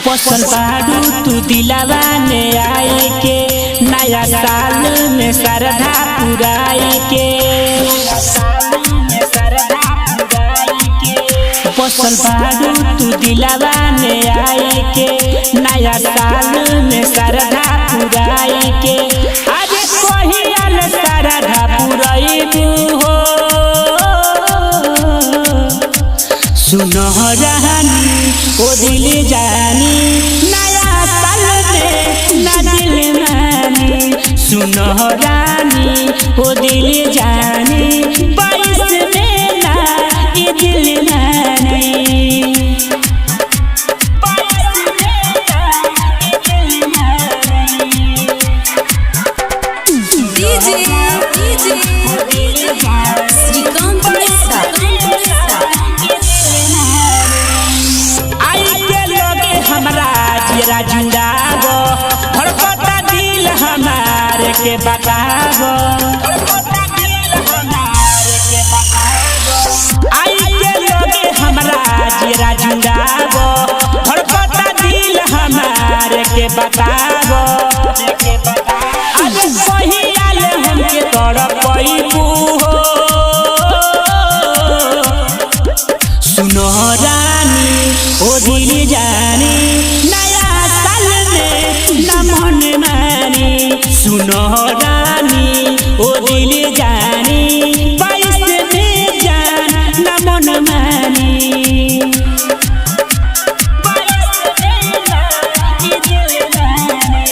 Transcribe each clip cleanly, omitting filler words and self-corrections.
बसल बारू तू दिलावा में आए के नया साल में श्रद्धा पुराई के बसल बारू तू दिलावा में आए के नया साल में श्रद्धा पुराई के आज कहियाल श्रद्धा पुराइबू हो सुनो रानी ओ दिल जानी नया साल में ना दिल मानी सुनो रानी ओ दिल जानी 22 में ना ये दिल मानी जुड़ावो धड़कता दिल हमारे के बतावो आई के लोगे हमरा जीरा जुड़ावो धड़कता दिल हमारे के बतावो आज कहियाल हमके तड़पइबू हो सुनो रानी ओ दिल जानी सुनो रानी ओ दिल जानी 22 में जान न मन मानी 22 में ना ये दिल मानी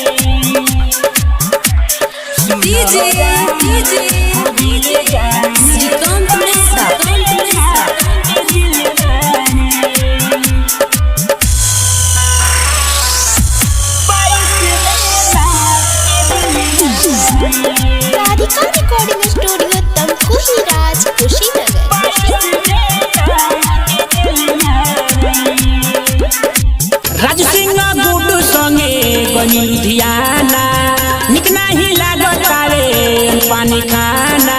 DJ Shrikant Mishra Radhika recording studio Tamkuhi Raj Kushinagar. Raj Singh Guddu संगे गनी लुधियाना निक नाही लागत रे पानी खाना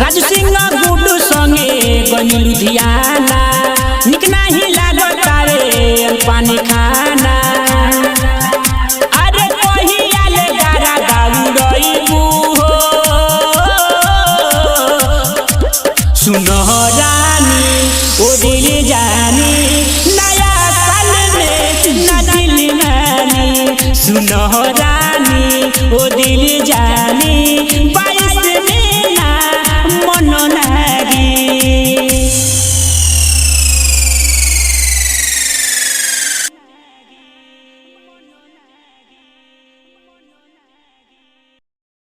राज सिंह गुड्डू संगे गनी लुधियाना निक नाही लागत रे पानी खाना सुनो रानी ओ दिल जानी नया साल में ना दिल मानी सुनो रानी ओ दिल जानी